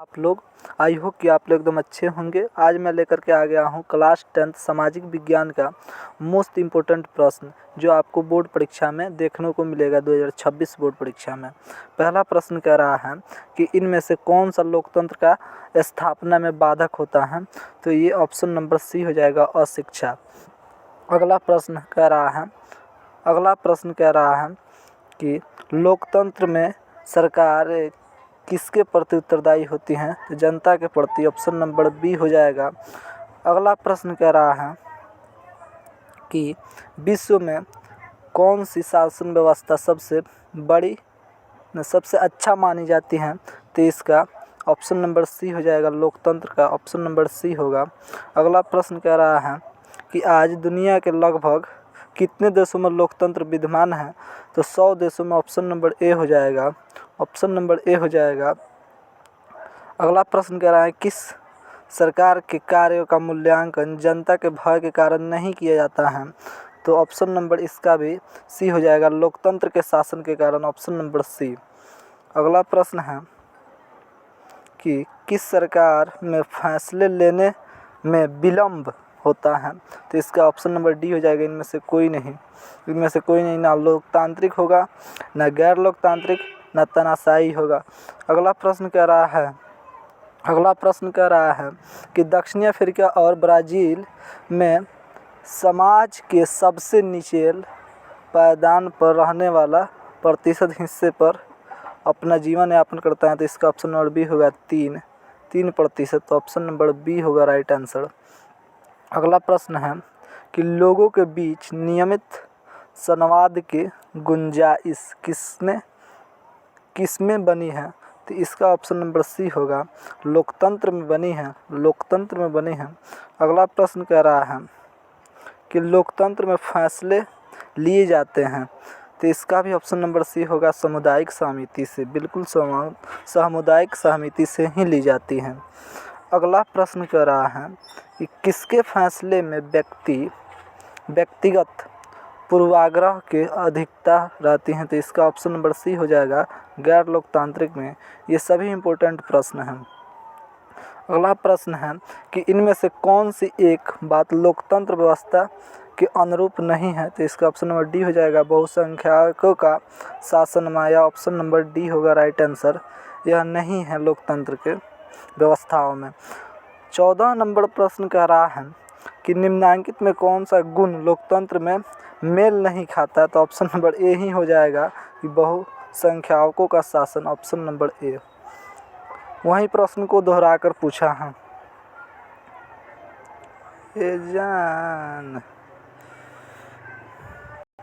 आप लोग। I hope कि आप लोग एकदम अच्छे होंगे। आज मैं लेकर के आ गया हूँ क्लास 10th सामाजिक विज्ञान का मोस्ट इम्पोर्टेंट प्रश्न, जो आपको बोर्ड परीक्षा में देखने को मिलेगा 2026 बोर्ड परीक्षा में। पहला प्रश्न कह रहा है कि इनमें से कौन सा लोकतंत्र का स्थापना में बाधक होता है, तो ये ऑप्शन नंबर सी हो जाएगा, अशिक्षा। अगला प्रश्न कह रहा है कि लोकतंत्र में सरकार किसके प्रति उत्तरदायी होती हैं, तो जनता के प्रति, ऑप्शन नंबर बी हो जाएगा। अगला प्रश्न कह रहा है कि विश्व में कौन सी शासन व्यवस्था सबसे अच्छा मानी जाती है, तो इसका ऑप्शन नंबर सी हो जाएगा, लोकतंत्र का ऑप्शन नंबर सी होगा। अगला प्रश्न कह रहा है कि आज दुनिया के लगभग कितने देशों में लोकतंत्र विद्यमान है, तो 100 देशों में, ऑप्शन नंबर ए हो जाएगा, ऑप्शन नंबर ए हो जाएगा। अगला प्रश्न कह रहा है किस सरकार के कार्यों का मूल्यांकन जनता के भय के कारण नहीं किया जाता है, तो ऑप्शन नंबर इसका भी सी हो जाएगा, लोकतंत्र के शासन के कारण, ऑप्शन नंबर सी। अगला प्रश्न है कि किस सरकार में फैसले लेने में विलम्ब होता है, तो इसका ऑप्शन नंबर डी हो जाएगा, इनमें से कोई नहीं, ना लोकतांत्रिक होगा, ना गैर लोकतांत्रिक, ना तानाशाही होगा। अगला प्रश्न कह रहा है कि दक्षिण अफ्रीका और ब्राज़ील में समाज के सबसे निचले पायदान पर रहने वाला प्रतिशत हिस्से पर अपना जीवन यापन करता है, तो इसका ऑप्शन नंबर बी होगा, 3%, तो ऑप्शन नंबर बी होगा राइट आंसर। अगला प्रश्न है कि लोगों के बीच नियमित संवाद की गुंजाइश किसमें बनी है, तो इसका ऑप्शन नंबर सी होगा, लोकतंत्र में बनी है। अगला प्रश्न कह रहा है कि लोकतंत्र में फैसले लिए जाते हैं, तो इसका भी ऑप्शन नंबर सी होगा, सामुदायिक सहमति से, बिल्कुल सामुदायिक सहमति से ही ली जाती हैं। अगला प्रश्न कह रहा है कि किसके फैसले में व्यक्तिगत पूर्वाग्रह के अधिकता रहती हैं, तो इसका ऑप्शन नंबर सी हो जाएगा, गैर लोकतांत्रिक में। ये सभी इम्पोर्टेंट प्रश्न हैं। अगला प्रश्न है कि इनमें से कौन सी एक बात लोकतंत्र व्यवस्था के अनुरूप नहीं है, तो इसका ऑप्शन नंबर डी हो जाएगा, बहुसंख्यकों का शासन माया, ऑप्शन नंबर डी होगा राइट आंसर। यह नहीं है लोकतंत्र के व्यवस्थाओं में। 14 नंबर प्रश्न कह रहा है कि निम्नलिखित में कौन सा गुण लोकतंत्र में मेल नहीं खाता, तो ऑप्शन नंबर ए ही हो जाएगा कि बहुसंख्यकों का शासन, ऑप्शन नंबर ए। वहीं प्रश्न को दोहरा कर पूछा है।